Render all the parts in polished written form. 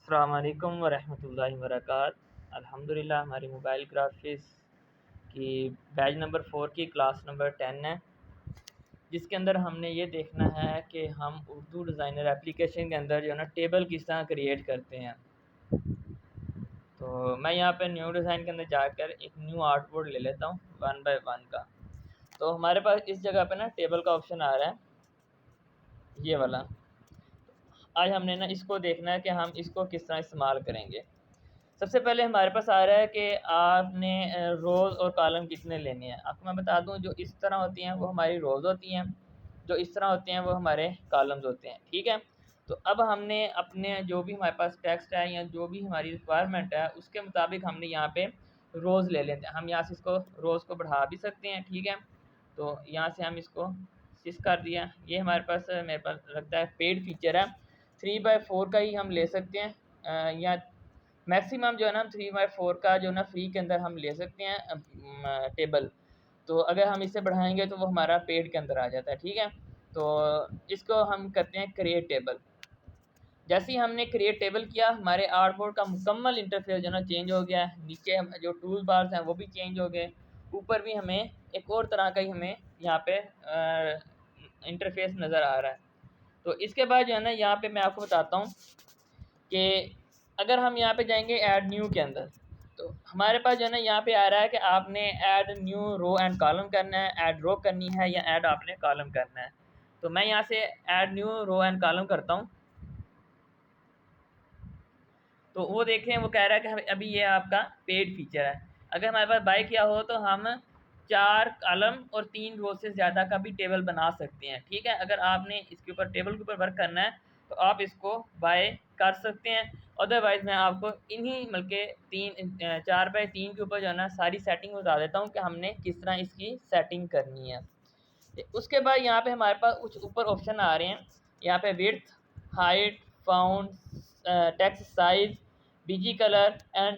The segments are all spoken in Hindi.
अस्सलाम वालेकुम वरहमतुल्लाहि वबरकातुहू। अल्हम्दुलिल्लाह हमारी मोबाइल ग्राफिक्स की बैच नंबर 4 की क्लास नंबर 10 है, जिसके अंदर हमने ये देखना है कि हम उर्दू डिज़ाइनर एप्लीकेशन के अंदर जो है ना टेबल किस तरह क्रिएट करते हैं। तो मैं यहाँ पे न्यू डिज़ाइन के अंदर जाकर एक न्यू आर्टबोर्ड ले लेता हूँ 1 बाय 1 का। तो हमारे पास इस जगह पे ना टेबल का ऑप्शन आ रहा है, ये वाला। आज हमने ना इसको देखना है कि हम इसको किस तरह इस्तेमाल करेंगे। सबसे पहले हमारे पास आ रहा है कि आपने रोज़ और कॉलम कितने लेने हैं। आपको मैं बता दूं, जो इस तरह होती हैं वो हमारी रोज़ होती हैं, जो इस तरह होते हैं वो हमारे कॉलम्स होते हैं। ठीक है, तो अब हमने अपने जो भी हमारे पास टेक्स्ट है या जो भी हमारी रिक्वायरमेंट है उसके मुताबिक हमने यहाँ पे रोज़ ले लेते हैं। हम यहाँ से इसको रोज़ को बढ़ा भी सकते हैं। ठीक है, तो यहाँ से हम इसको 6 कर दिया। ये हमारे पास मेरे पास लगता है पेड फीचर है, 3/4 का ही हम ले सकते हैं या मैक्सिमम जो है ना 3/4 का जो ना फ्री के अंदर हम ले सकते हैं टेबल। तो अगर हम इसे बढ़ाएंगे तो वो हमारा पेड के अंदर आ जाता है। ठीक है, तो इसको हम करते हैं क्रिएट टेबल। जैसे ही हमने क्रिएट टेबल किया, हमारे आर्टबोर्ड का मुकम्मल इंटरफेस जो ना चेंज हो गया। नीचे जो टूल बार्स हैं वो भी चेंज हो गए। ऊपर भी हमें एक और तरह का ही हमें यहाँ पे इंटरफेस नज़र आ रहा है। तो इसके बाद जो है ना यहाँ पे मैं आपको बताता हूँ कि अगर हम यहाँ पे जाएंगे ऐड न्यू के अंदर, तो हमारे पास जो है ना यहाँ पे आ रहा है कि आपने add new row and column करना है, ऐड रो करनी है या ऐड आपने कॉलम करना है। तो मैं यहाँ से add new row and column करता हूँ। तो वो देखें, वो कह रहा है कि अभी ये आपका पेड फीचर है। अगर हमारे पास बाय किया हो तो हम 4 कॉलम और 3 रो से ज़्यादा का भी टेबल बना सकते हैं। ठीक है, अगर आपने इसके ऊपर टेबल के ऊपर वर्क करना है तो आप इसको बाय कर सकते हैं। अदरवाइज़ मैं आपको इन्हीं बल्कि 4/3 के ऊपर जो है ना सारी सेटिंग बता देता हूँ कि हमने किस तरह इसकी सेटिंग करनी है। उसके बाद यहाँ पे हमारे पास कुछ ऊपर ऑप्शन आ रहे हैं। यहाँ पे width, height, fount, text size, BG colour and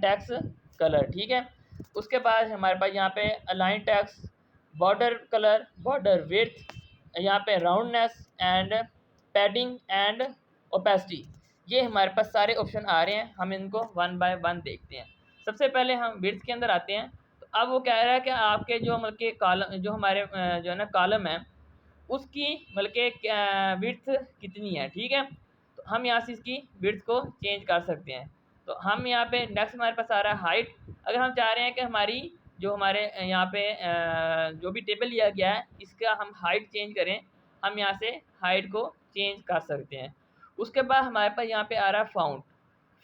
text colour. ठीक है, उसके बाद हमारे पास यहाँ पे align text, border colour, border width, यहाँ पे roundness and padding and opacity. ये हमारे पास सारे ऑप्शन आ रहे हैं। हम इनको 1 बाय 1 देखते हैं। सबसे पहले हम विड्थ के अंदर आते हैं। तो अब वो कह रहा है कि आपके जो मतलब के कॉलम जो हमारे जो है ना कॉलम है उसकी मतलब के विड्थ कितनी है। ठीक है, तो हम यहाँ से इसकी विड्थ को चेंज कर सकते हैं। तो हम यहाँ पे नेक्स्ट हमारे पास आ रहा है हाइट। अगर हम चाह रहे हैं कि हमारी जो हमारे यहाँ पे जो भी टेबल लिया गया है इसका हम हाइट चेंज करें, हम यहाँ से हाइट को चेंज कर सकते हैं। उसके बाद हमारे पास यहाँ पे आ रहा है फाउंट।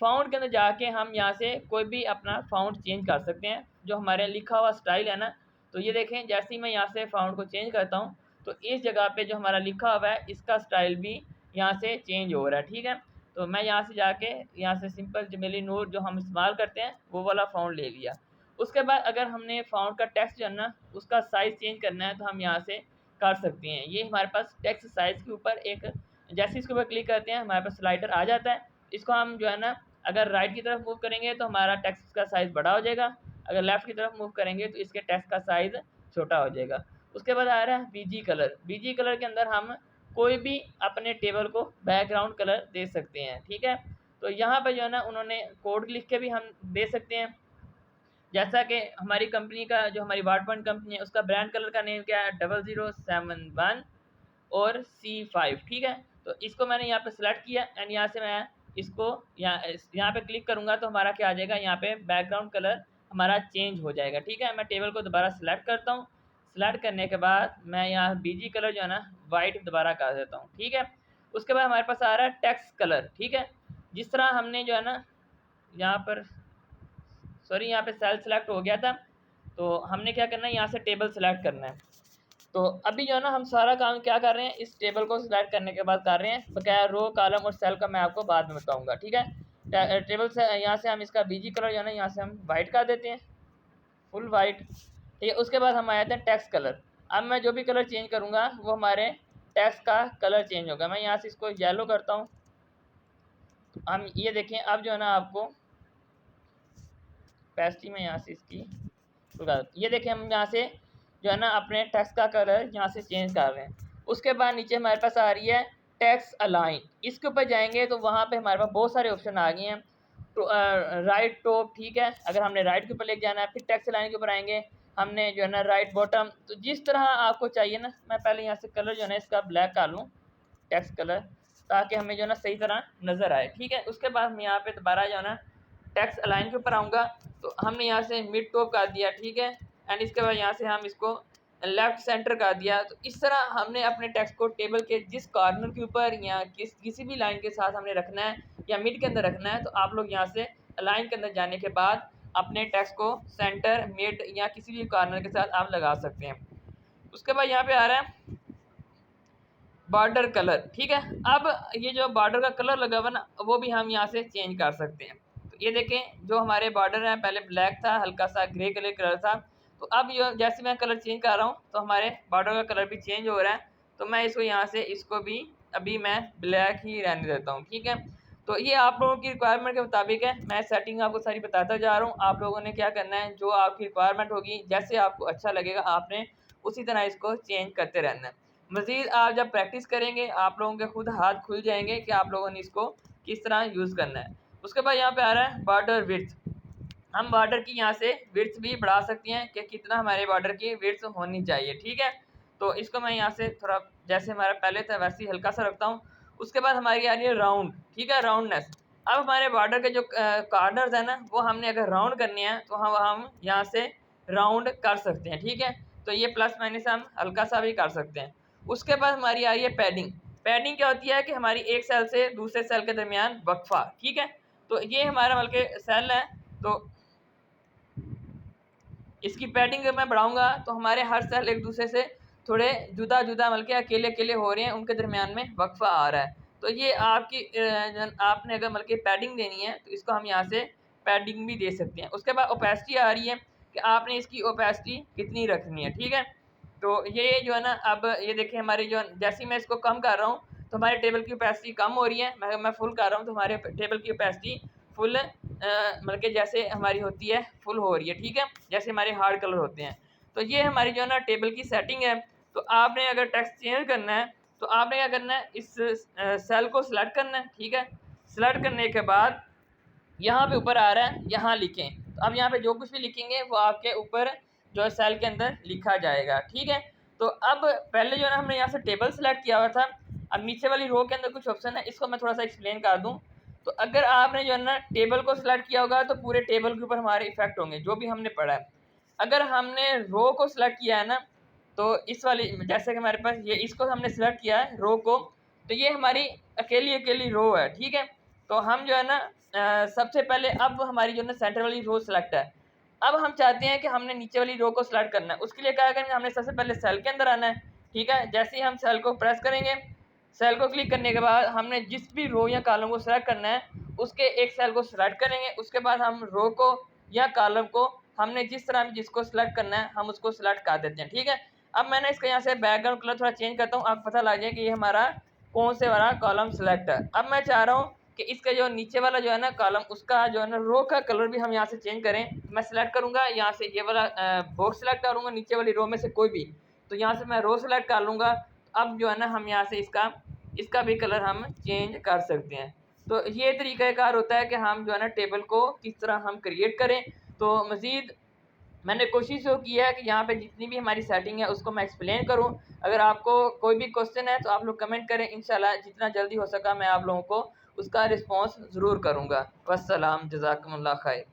फाउंट के अंदर जाके हम यहाँ से कोई भी अपना फाउंट चेंज कर सकते हैं, जो हमारे लिखा हुआ स्टाइल है ना। तो ये देखें, जैसे ही मैं यहाँ से फाउंट को चेंज करता हूँ तो इस जगह पे जो हमारा लिखा हुआ है इसका स्टाइल भी यहाँ से चेंज हो रहा है। ठीक है, तो मैं यहाँ से जाके यहाँ से सिंपल जमेली नूर जो हम इस्तेमाल करते हैं वो वाला फाउंट ले लिया। उसके बाद अगर हमने फाउंट का टेक्स्ट जो है ना उसका साइज़ चेंज करना है तो हम यहाँ से कर सकते हैं। ये हमारे पास टेक्स्ट साइज़ के ऊपर एक, जैसे इसके ऊपर क्लिक करते हैं हमारे पास स्लाइडर आ जाता है। इसको हम जो है ना अगर राइट की तरफ मूव करेंगे तो हमारा टेक्स्ट का साइज़ बड़ा हो जाएगा, अगर लेफ़्ट की तरफ मूव करेंगे तो इसके टेक्स्ट का साइज़ छोटा हो जाएगा। उसके बाद आ रहा है बीजी कलर। बीजी कलर के अंदर हम कोई भी अपने टेबल को बैकग्राउंड कलर दे सकते हैं। ठीक है, तो यहाँ पर जो है ना उन्होंने कोड लिख के भी हम दे सकते हैं। जैसा कि हमारी कंपनी का जो हमारी वाट पॉइंट कंपनी है उसका ब्रांड कलर का नेम क्या है, 0071 और C5। ठीक है, तो इसको मैंने यहाँ पे सेलेक्ट किया एंड यहाँ से मैं इसको यहाँ पे क्लिक करूँगा तो हमारा क्या आ जाएगा, यहाँ पे बैकग्राउंड कलर हमारा चेंज हो जाएगा। ठीक है, मैं टेबल को दोबारा सेलेक्ट करता हूँ। सेलेक्ट करने के बाद मैं यहाँ बीजी कलर जो है ना वाइट दोबारा कर देता हूँ। ठीक है, उसके बाद हमारे पास आ रहा है टेक्स्ट कलर। ठीक है, जिस तरह हमने जो है ना यहाँ पर सॉरी यहाँ पे सेल सेलेक्ट हो गया था, तो हमने क्या करना है यहाँ से टेबल सेलेक्ट करना है। तो अभी जो है ना हम सारा काम क्या कर रहे हैं, इस टेबल को सिलेक्ट करने के बाद कर रहे हैं। बकाया रो, कॉलम और सेल का मैं आपको बाद में बताऊंगा। ठीक है, टेबल से यहाँ से हम इसका बीजी कलर जो है ना यहाँ से हम वाइट कर देते हैं, फुल वाइट। ठीक है, उसके बाद हम आ जाते हैं टेक्स्ट कलर। अब मैं जो भी कलर चेंज करूँगा वो हमारे टेक्स्ट का कलर चेंज होगा। मैं यहाँ से इसको येलो करता हूँ। हम ये देखें, अब जो है ना आपको पेस्टी में यहाँ से इसकी ये देखें, हम यहाँ से जो है ना अपने टेक्स्ट का कलर यहाँ से चेंज कर रहे हैं। उसके बाद नीचे हमारे पास आ रही है टेक्स्ट अलाइन, इसके ऊपर जाएंगे तो वहाँ पे हमारे पास बहुत सारे ऑप्शन आ गए हैं। तो राइट टॉप, ठीक है, अगर हमने राइट के ऊपर लेके जाना है, फिर टेक्स्ट अलाइन के ऊपर आएंगे, हमने जो है ना राइट बॉटम, तो जिस तरह आपको चाहिए ना, मैं पहले यहाँ से कलर जो है ना इसका ब्लैक कर लूँ, टेक्स्ट कलर, ताकि हमें जो है ना सही तरह नज़र आए। ठीक है, उसके बाद हम यहाँ पे दोबारा जो है ना टेक्स्ट अलाइन के ऊपर आऊँगा, तो हमने यहाँ से मिड टॉप कर दिया, ठीक है, एंड इसके बाद यहाँ से हम इसको लेफ़्ट सेंटर कर दिया। तो इस तरह हमने अपने टेक्स्ट को टेबल के जिस कॉर्नर के ऊपर या किसी भी लाइन के साथ हमने रखना है या मिड के अंदर रखना है, तो आप लोग यहाँ से लाइन के अंदर जाने के बाद अपने टेक्स्ट को सेंटर, मिड या किसी भी कॉर्नर के साथ आप लगा सकते हैं। उसके बाद यहाँ पे आ रहा है बॉर्डर कलर, ठीक है। अब ये जो बॉर्डर का कलर लगा हुआ ना, वो भी हम यहाँ से चेंज कर सकते हैं। तो ये देखें, जो हमारे बॉर्डर है पहले ब्लैक था, हल्का सा ग्रे कलर था, तो अब ये जैसे मैं कलर चेंज कर रहा हूँ तो हमारे बॉर्डर का कलर भी चेंज हो रहा है। तो मैं इसको यहाँ से इसको भी अभी मैं ब्लैक ही रहने देता हूँ, ठीक है। तो ये आप लोगों की रिक्वायरमेंट के मुताबिक है, मैं सेटिंग आपको सारी बताता जा रहा हूँ। आप लोगों ने क्या करना है, जो आपकी रिक्वायरमेंट होगी, जैसे आपको अच्छा लगेगा, आपने उसी तरह इसको चेंज करते रहना है। मज़ीद आप जब प्रैक्टिस करेंगे, आप लोगों के खुद हाथ खुल जाएंगे कि आप लोगों ने इसको किस तरह यूज़ करना है। उसके बाद यहाँ पे आ रहा है बॉर्डर विड्थ। हम बॉर्डर की यहाँ से विड्थ भी बढ़ा सकते हैं कि कितना हमारे बॉर्डर की विड्थ होनी चाहिए, ठीक है। तो इसको मैं यहाँ से थोड़ा जैसे हमारा पहले था वैसे ही हल्का सा रखता हूँ। उसके बाद हमारी आ रही है राउंड, ठीक है, राउंडनेस। अब हमारे बॉर्डर के जो कॉर्नर्स है ना, वो हमने अगर राउंड करने हैं तो हम यहाँ से राउंड कर सकते हैं, ठीक है। तो ये प्लस माइनस हम हल्का सा भी कर सकते हैं। उसके बाद हमारी आ रही है पैडिंग। पैडिंग क्या होती है कि हमारी एक सेल से दूसरे सेल के दरमियान वक्फा, ठीक है। तो ये हमारा बल्कि सेल है, तो इसकी पैडिंग मैं बढ़ाऊंगा तो हमारे हर सेल एक दूसरे से थोड़े जुदा जुदा बल्कि अकेले अकेले हो रहे हैं, उनके दरमियान में वक्फा आ रहा है। तो ये आपकी आपने अगर बल्कि पैडिंग देनी है तो इसको हम यहाँ से पैडिंग भी दे सकते हैं। उसके बाद ओपेसिटी आ रही है कि आपने इसकी ओपेसिटी कितनी रखनी है, ठीक है। तो ये जो है ना, अब ये देखिए हमारी जो जैसे ही मैं इसको कम कर रहा हूँ तो हमारे टेबल की ओपेसिटी कम हो रही है। मैं फुल कर रहा हूँ तो हमारे टेबल की ओपेसिटी फुल मतलब कि जैसे हमारी होती है फुल हो रही है, ठीक है, जैसे हमारे हार्ड कलर होते हैं। तो ये हमारी जो है ना टेबल की सेटिंग है। तो आपने अगर टेक्स्ट चेंज करना है तो आपने क्या करना है, इस सेल को सिलेक्ट करना है, ठीक है। सिलेक्ट करने के बाद यहाँ पे ऊपर आ रहा है, यहाँ लिखें। तो अब यहाँ पे जो कुछ भी लिखेंगे वो आपके ऊपर जो है सेल के अंदर लिखा जाएगा, ठीक है। तो अब पहले जो है ना हमने यहाँ से टेबल सेलेक्ट किया हुआ था, अब नीचे वाली रो के अंदर कुछ ऑप्शन है, इसको मैं थोड़ा सा एक्सप्लेन कर दूँ। तो अगर आपने जो है ना टेबल को सिलेक्ट किया होगा तो पूरे टेबल के ऊपर हमारे इफेक्ट होंगे जो भी हमने पढ़ा है। अगर हमने रो को सिलेक्ट किया है ना, तो इस वाली जैसे कि हमारे पास ये इसको हमने सिलेक्ट किया है रो को, तो ये हमारी अकेली अकेली रो है, ठीक है। तो हम जो है ना सबसे पहले अब हमारी जो है ना सेंटर वाली रो सिलेक्ट है। अब हम चाहते हैं कि हमने नीचे वाली रो को सिलेक्ट करना है। उसके लिए क्या करेंगे, हमने सबसे पहले सेल के अंदर आना है, ठीक है। जैसे ही हम सेल को प्रेस करेंगे, सेल को क्लिक करने के बाद हमने जिस भी रो या कॉलम को सिलेक्ट करना है उसके एक सेल को सिलेक्ट करेंगे। उसके बाद हम रो को या कॉलम को हमने जिस तरह जिसको सिलेक्ट करना है हम उसको सिलेक्ट कर देते हैं, ठीक है। अब मैंने इसका यहाँ से बैकग्राउंड कलर थोड़ा चेंज करता हूँ, आपको पता लग जाए कि ये हमारा कौन से वाला कॉलम सिलेक्ट है। अब मैं चाह रहा हूँ कि इसका जो नीचे वाला जो है ना कॉलम, उसका जो है ना रो का कलर भी हम यहाँ से चेंज करें। मैं सिलेक्ट करूँगा यहाँ से ये वाला बॉक्स सिलेक्ट करूँगा नीचे वाली रो में से कोई भी, तो यहाँ से मैं रो सिलेक्ट कर लूँगा। अब जो है ना हम यहाँ से इसका भी कलर हम चेंज कर सकते हैं। तो ये तरीक़ाकार होता है कि हम जो है ना टेबल को किस तरह हम क्रिएट करें। तो मज़ीद मैंने कोशिश ये की है कि यहाँ पे जितनी भी हमारी सेटिंग है उसको मैं एक्सप्लेन करूँ। अगर आपको कोई भी क्वेश्चन है तो आप लोग कमेंट करें, इंशाल्लाह जितना जल्दी हो सका मैं आप लोगों को उसका रिस्पॉन्स ज़रूर करूँगा। वस्सलाम, जज़ाकुमुल्लाह खैर।